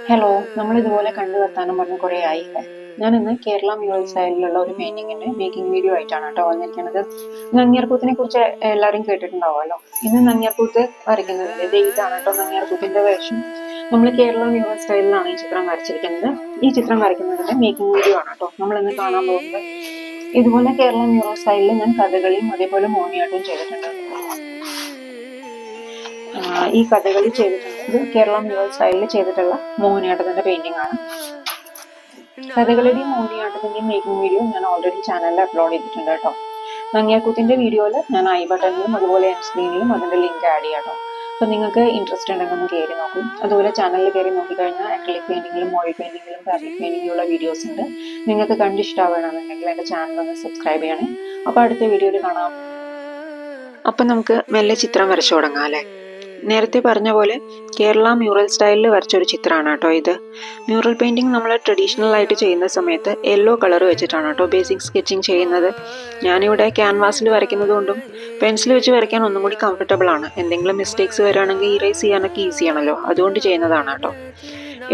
Hello, നമ്മൾ ഇതുപോലെ കണ്ടു വർത്താനം പറഞ്ഞ് കുറേ ആയില്ലേ. ഞാൻ ഇന്ന് കേരള മ്യൂറൽ സ്റ്റൈലിലുള്ള ഒരു പെയിന്റിങ്ങിന്റെ മേക്കിംഗ് വീഡിയോ ആയിട്ടാണ് കേട്ടോ വന്നിരിക്കുന്നത്. നങ്ങ്യാർകൂത്തിനെ കുറിച്ച് എല്ലാവരും കേട്ടിട്ടുണ്ടാവുമല്ലോ. ഇന്ന് നങ്ങ്യാർകൂത്ത് വരയ്ക്കുന്നതിന്റെ ഇതാണ് കേട്ടോ നങ്ങ്യാർകൂത്തിന്റെ വേഷം. നമ്മൾ കേരള മ്യൂറൽ സ്റ്റൈലിലാണ് ഈ ചിത്രം വരച്ചിരിക്കുന്നത്. ഈ ചിത്രം വരയ്ക്കുന്നതിന്റെ മേക്കിംഗ് വീഡിയോ ആണ് കേട്ടോ നമ്മൾ ഇന്ന് കാണാൻ പോകുന്നത്. ഇതുപോലെ കേരള മ്യൂറൽ സ്റ്റൈലിൽ ഞാൻ കഥകളിയും അതേപോലെ മോഹിനിയാട്ടവും ചെയ്തിട്ടുണ്ട്. ഈ കഥകളി ചെയ്തിട്ടുണ്ട് കേരള മ്യൂറൽ സ്റ്റൈലിൽ ചെയ്തിട്ടുള്ള മോഹിനിയാട്ടത്തിന്റെ പെയിന്റിംഗ് ആണ്. കഥകളിയുടെയും മോഹിനിയാട്ടത്തിന്റെയും മേക്കിംഗ് വീഡിയോ ഞാൻ ഓൾറെഡി ചാനലിൽ അപ്ലോഡ് ചെയ്തിട്ടുണ്ട് കേട്ടോ. നങ്ങ്യാർകൂത്തിന്റെ വീഡിയോയിൽ ഞാൻ ഐ ബട്ടണിലും അതുപോലെ എൻ സ്ക്രീനിലും അതിന്റെ ലിങ്ക് ആഡ് ചെയ്യാം കേട്ടോ. അപ്പൊ നിങ്ങൾക്ക് ഇൻട്രസ്റ്റ് ഉണ്ടെങ്കിൽ ഒന്ന് കയറി നോക്കും. അതുപോലെ ചാനലിൽ കയറി നോക്കിക്കഴിഞ്ഞാൽ അക്രിലിക് പെയിന്റിങ്ങിലും ഓയിൽ പെയിന്റിങ്ങിലും ഫാബ്രിക് പെയിന്റിങ്ങിലുള്ള വീഡിയോസ് ഉണ്ട്. നിങ്ങൾക്ക് കണ്ടിഷ്ടമാവുകയാണെന്നുണ്ടെങ്കിൽ എന്റെ ചാനൽ ഒന്ന് സബ്സ്ക്രൈബ് ചെയ്യണേ. അപ്പൊ അടുത്ത വീഡിയോയിൽ കാണാം. അപ്പൊ നമുക്ക് മെല്ലെ ചിത്രം വരച്ചു തുടങ്ങാം അല്ലേ. നേരത്തെ പറഞ്ഞ പോലെ കേരള മ്യൂറൽ സ്റ്റൈലിൽ വരച്ചൊരു ചിത്രമാണ് കേട്ടോ ഇത്. മ്യൂറൽ പെയിന്റിങ് നമ്മൾ ട്രഡീഷണൽ ആയിട്ട് ചെയ്യുന്ന സമയത്ത് യെല്ലോ കളർ വെച്ചിട്ടാണ് കേട്ടോ ബേസിക് സ്കെച്ചിങ് ചെയ്യുന്നത്. ഞാനിവിടെ ക്യാൻവാസിൽ വരയ്ക്കുന്നത് കൊണ്ടും പെൻസിൽ വെച്ച് വരയ്ക്കാൻ ഒന്നും കൂടി കംഫർട്ടബിൾ ആണ്. എന്തെങ്കിലും മിസ്റ്റേക്സ് വരാണെങ്കിൽ ഇറേസ് ചെയ്യാനൊക്കെ ഈസി ആണല്ലോ, അതുകൊണ്ട് ചെയ്യുന്നതാണ് കേട്ടോ.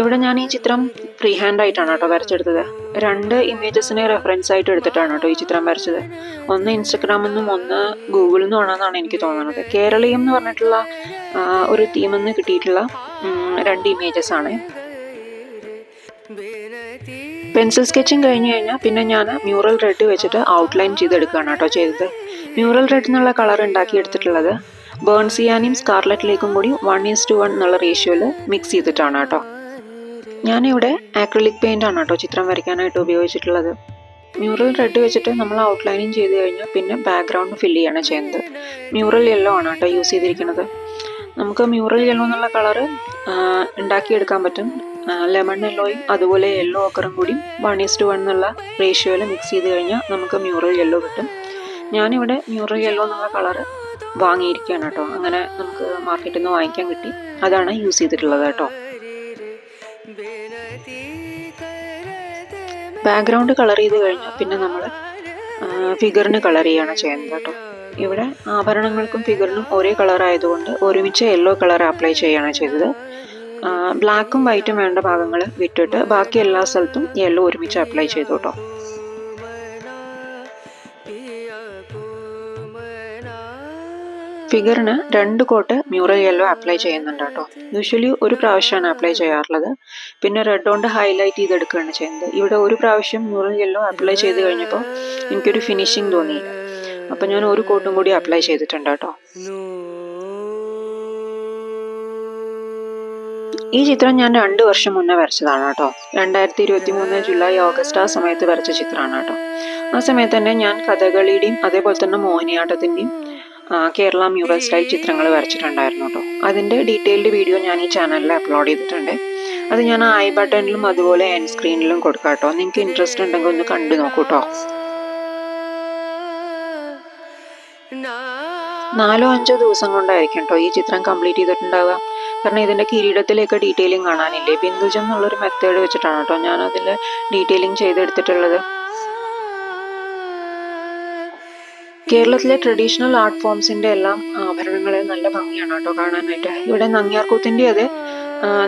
ഇവിടെ ഞാൻ ഈ ചിത്രം ഫ്രീ ഹാൻഡ് ആയിട്ടാണ് കേട്ടോ വരച്ചെടുത്തത്. 2 ഇമേജസിനെ റെഫറൻസ് ആയിട്ട് എടുത്തിട്ടാണ് കേട്ടോ ഈ ചിത്രം വരച്ചത്. ഒന്ന് ഇൻസ്റ്റഗ്രാമിൽ നിന്നും ഒന്ന് ഗൂഗിളിൽ നിന്നും ആണെന്നാണ് എനിക്ക് തോന്നുന്നത്. കേരളീയം എന്ന് പറഞ്ഞിട്ടുള്ള ഒരു ടീമിൽ നിന്ന് കിട്ടിയിട്ടുള്ള 2 ഇമേജസ് ആണ്. പെൻസിൽ സ്കെച്ചിങ് കഴിഞ്ഞ് കഴിഞ്ഞാൽ പിന്നെ ഞാൻ മ്യൂറൽ റെഡ് വെച്ചിട്ട് ഔട്ട്ലൈൻ ചെയ്തെടുക്കുകയാണ് കേട്ടോ ചെയ്തത്. മ്യൂറൽ റെഡ് എന്നുള്ള കളർ ഉണ്ടാക്കിയെടുത്തിട്ടുള്ളത് ബേൺസിയാനിയും സ്കാർലറ്റിലേക്കും കൂടി 1:1 എന്നുള്ള റേഷ്യോയിൽ മിക്സ് ചെയ്തിട്ടാണ് കേട്ടോ. ഞാനിവിടെ ആക്രിലിക് പെയിന്റ് ആണ് കേട്ടോ ചിത്രം വരയ്ക്കാനായിട്ട് ഉപയോഗിച്ചിട്ടുള്ളത്. മ്യൂറൽ റെഡ് വെച്ചിട്ട് നമ്മൾ ഔട്ട്ലൈനിങ് ചെയ്ത് കഴിഞ്ഞാൽ പിന്നെ ബാക്ക്ഗ്രൗണ്ട് ഫില്ല് ചെയ്യാണ് ചെയ്യുന്നത്. മ്യൂറൽ യെല്ലോ ആണ് കേട്ടോ യൂസ് ചെയ്തിരിക്കുന്നത്. നമുക്ക് മ്യൂറൽ യെല്ലോ എന്നുള്ള കളറ് ഉണ്ടാക്കിയെടുക്കാൻ പറ്റും. ലെമൺ യെല്ലോയും അതുപോലെ യെല്ലോ ഓക്കറും കൂടി 1:1 എന്നുള്ള റേഷ്യോയിൽ മിക്സ് ചെയ്ത് കഴിഞ്ഞാൽ നമുക്ക് മ്യൂറൽ യെല്ലോ കിട്ടും. ഞാനിവിടെ മ്യൂറൽ യെല്ലോ എന്നുള്ള കളറ് വാങ്ങിയിരിക്കുകയാണ് കേട്ടോ. അങ്ങനെ നമുക്ക് മാർക്കറ്റിൽ നിന്ന് വാങ്ങിക്കാൻ കിട്ടി, അതാണ് യൂസ് ചെയ്തിട്ടുള്ളത് കേട്ടോ. ബാക്ക്ഗ്രൗണ്ട് കളർ ചെയ്ത് കഴിഞ്ഞാൽ പിന്നെ നമ്മൾ ഫിഗറിന് കളർ ചെയ്യാണ് ചെയ്യുന്നത് കേട്ടോ. ഇവിടെ ആഭരണങ്ങൾക്കും ഫിഗറിനും ഒരേ കളർ ആയതുകൊണ്ട് ഒരുമിച്ച് യെല്ലോ കളർ അപ്ലൈ ചെയ്യാണ് ചെയ്തത്. ബ്ലാക്കും വൈറ്റും വേണ്ട ഭാഗങ്ങൾ വിട്ടിട്ട് ബാക്കി എല്ലാ സ്ഥലത്തും യെല്ലോ ഒരുമിച്ച് അപ്ലൈ ചെയ്തു കേട്ടോ. ഫിഗറിന് 2 കോട്ട് മ്യൂറൽ യെല്ലോ അപ്ലൈ ചെയ്യുന്നുണ്ട് കേട്ടോ. യൂഷ്വലി ഒരു പ്രാവശ്യമാണ് അപ്ലൈ ചെയ്യാറുള്ളത്. പിന്നെ റെഡ് കൊണ്ട് ഹൈലൈറ്റ് ചെയ്തെടുക്കുകയാണ് ചെയ്യുന്നത്. ഇവിടെ ഒരു പ്രാവശ്യം മ്യൂറൽ യെല്ലോ അപ്ലൈ ചെയ്ത് കഴിഞ്ഞപ്പോൾ എനിക്കൊരു ഫിനിഷിങ് തോന്നിയില്ല. അപ്പം ഞാൻ ഒരു കോട്ടും കൂടി അപ്ലൈ ചെയ്തിട്ടുണ്ട് കേട്ടോ. ഈ ചിത്രം ഞാൻ 2 വർഷം മുന്നേ വരച്ചതാണ് കേട്ടോ. 2023 ജൂലൈ ഓഗസ്റ്റ് ആ സമയത്ത് വരച്ച ചിത്രമാണ് കേട്ടോ. ആ സമയത്ത് തന്നെ ഞാൻ കഥകളിയുടെയും അതേപോലെ തന്നെ മോഹിനിയാട്ടത്തിൻ്റെയും കേരള മ്യൂറൽ സ്റ്റൈൽ ചിത്രങ്ങൾ വരച്ചിട്ടുണ്ടായിരുന്നു കേട്ടോ. അതിൻ്റെ ഡീറ്റെയിൽഡ് വീഡിയോ ഞാൻ ഈ ചാനലിൽ അപ്ലോഡ് ചെയ്തിട്ടുണ്ട്. അത് ഞാൻ ഐ ബട്ടണിലും അതുപോലെ എൻ സ്ക്രീനിലും കൊടുക്കാം കേട്ടോ. നിങ്ങൾക്ക് ഇൻട്രസ്റ്റ് ഉണ്ടെങ്കിൽ ഒന്ന് കണ്ടു നോക്കൂ കേട്ടോ. 4-5 ദിവസം കൊണ്ടായിരിക്കും കേട്ടോ ഈ ചിത്രം കംപ്ലീറ്റ് ചെയ്തിട്ടുണ്ടാവുക. കാരണം ഇതിൻ്റെ കിരീടത്തിലേക്ക് ഡീറ്റെയിലിംഗ് കാണാനില്ലേ, ബിന്ദുജം എന്നുള്ളൊരു മെത്തേഡ് വെച്ചിട്ടാണ് കേട്ടോ ഞാൻ അതിൽ ഡീറ്റെയിലിംഗ് ചെയ്തെടുത്തിട്ടുള്ളത്. കേരളത്തിലെ ട്രഡീഷണൽ ആർട്ട് ഫോംസിന്റെ എല്ലാം ആഭരണങ്ങളെ നല്ല ഭംഗിയാണ് കേട്ടോ കാണാനായിട്ട്. ഇവിടെ നങ്ങ്യാർകൂത്തിന്റെ അത്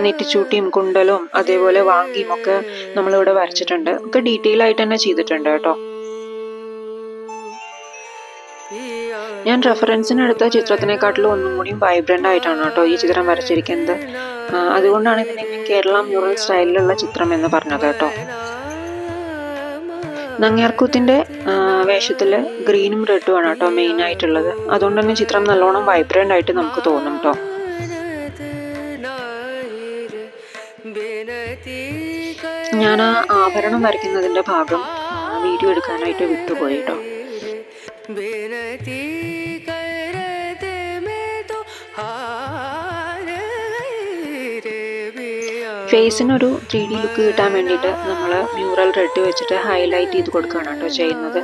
നെറ്റിച്ചൂട്ടിയും കുണ്ടലും അതേപോലെ വാങ്കിയും ഒക്കെ നമ്മളിവിടെ വരച്ചിട്ടുണ്ട്. ഒക്കെ ഡീറ്റെയിൽ ആയിട്ട് തന്നെ ചെയ്തിട്ടുണ്ട് കേട്ടോ. ഞാൻ റെഫറൻസിനെടുത്ത ചിത്രത്തിനെക്കാട്ടിലും ഒന്നും കൂടി വൈബ്രന്റ് ആയിട്ടാണ് കേട്ടോ ഈ ചിത്രം വരച്ചിരിക്കുന്നത്. അതുകൊണ്ടാണ് ഇതിനെ ഞാൻ കേരള മ്യൂറൽ സ്റ്റൈലിലുള്ള ചിത്രം എന്ന് പറഞ്ഞത് കേട്ടോ. നങ്ങ്യാർകൂത്തിന്റെ വേഷത്തിൽ ഗ്രീനും റെഡും ആണ് കേട്ടോ മെയിൻ ആയിട്ടുള്ളത്. അതുകൊണ്ട് തന്നെ ചിത്രം നല്ലോണം വൈബ്രന്റ് ആയിട്ട് നമുക്ക് തോന്നും കേട്ടോ. ഞാൻ ആ ആഭരണം വരയ്ക്കുന്നതിന്റെ ഭാഗം വീഡിയോ എടുക്കാനായിട്ട് വിട്ടുപോയി കേട്ടോ. ഫേസിനൊരു 3D ലുക്ക് കിട്ടാൻ വേണ്ടിയിട്ട് നമ്മൾ മ്യൂറൽ റെഡ് വെച്ചിട്ട് ഹൈലൈറ്റ് ചെയ്ത് കൊടുക്കുകയാണ് കേട്ടോ ചെയ്യുന്നത്.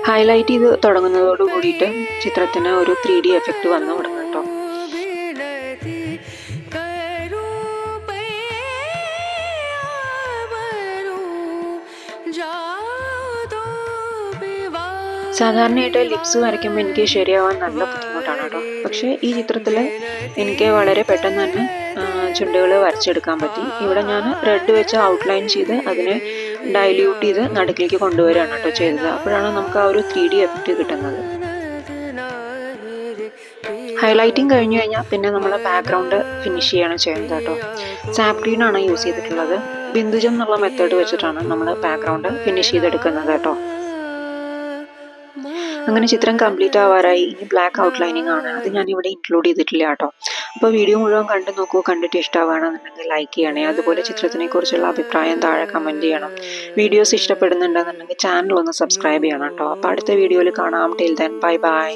ഹൈലൈറ്റ് ചെയ്ത് തുടങ്ങുന്നതോട് കൂടിയിട്ട് ചിത്രത്തിന് ഒരു 3D എഫക്റ്റ് വന്ന് തുടങ്ങും കേട്ടോ. സാധാരണയായിട്ട് ലിപ്സ് വരയ്ക്കുമ്പോൾ എനിക്ക് ശരിയാവാൻ നല്ല ബുദ്ധിമുട്ടാണ് കേട്ടോ. പക്ഷേ ഈ ചിത്രത്തിൽ എനിക്ക് വളരെ പെട്ടെന്ന് തന്നെ ചുണ്ടുകൾ വരച്ചെടുക്കാൻ പറ്റി. ഇവിടെ ഞാൻ റെഡ് വെച്ച് ഔട്ട്ലൈൻ ചെയ്ത് അതിനെ ഡൈല്യൂട്ട് ചെയ്ത് നടുക്കിലേക്ക് കൊണ്ടുവരികയാണ് കേട്ടോ ചെയ്തത്. അപ്പോഴാണ് നമുക്ക് ആ ഒരു 3D എഫക്റ്റ് കിട്ടുന്നത്. ഹൈലൈറ്റിംഗ് കഴിഞ്ഞു കഴിഞ്ഞാൽ പിന്നെ നമ്മൾ ബാക്ക്ഗ്രൗണ്ട് ഫിനിഷ് ചെയ്യാണ് ചെയ്യുന്നത് കേട്ടോ. സാപ്പ് ഗ്രീൻ ആണ് യൂസ് ചെയ്തിട്ടുള്ളത്. ബിന്ദുജം എന്നുള്ള മെത്തേഡ് വെച്ചിട്ടാണ് നമ്മൾ ബാക്ക്ഗ്രൗണ്ട് ഫിനിഷ് ചെയ്തെടുക്കുന്നത് കേട്ടോ. അങ്ങനെ ചിത്രം കംപ്ലീറ്റ് ആവാറായി. ഇനി ബ്ലാക്ക് ഔട്ട്ലൈനിങ് ആണ്, അത് ഞാൻ ഇവിടെ ഇൻക്ലൂഡ് ചെയ്തിട്ടില്ല കേട്ടോ. അപ്പോൾ വീഡിയോ മുഴുവൻ കണ്ടു നോക്കൂ. കണ്ടിട്ട് ഇഷ്ടമാവുകയാണെന്നുണ്ടെങ്കിൽ ലൈക്ക് ചെയ്യണേ. അതുപോലെ ചിത്രത്തിനെ കുറിച്ചുള്ള അഭിപ്രായം താഴെ കമൻറ്റ് ചെയ്യണം. വീഡിയോസ് ഇഷ്ടപ്പെടുന്നുണ്ടെന്നുണ്ടെങ്കിൽ ചാനൽ ഒന്ന് സബ്സ്ക്രൈബ് ചെയ്യണം കേട്ടോ. അപ്പോൾ അടുത്ത വീഡിയോയിൽ കാണാം. Till then bye bye.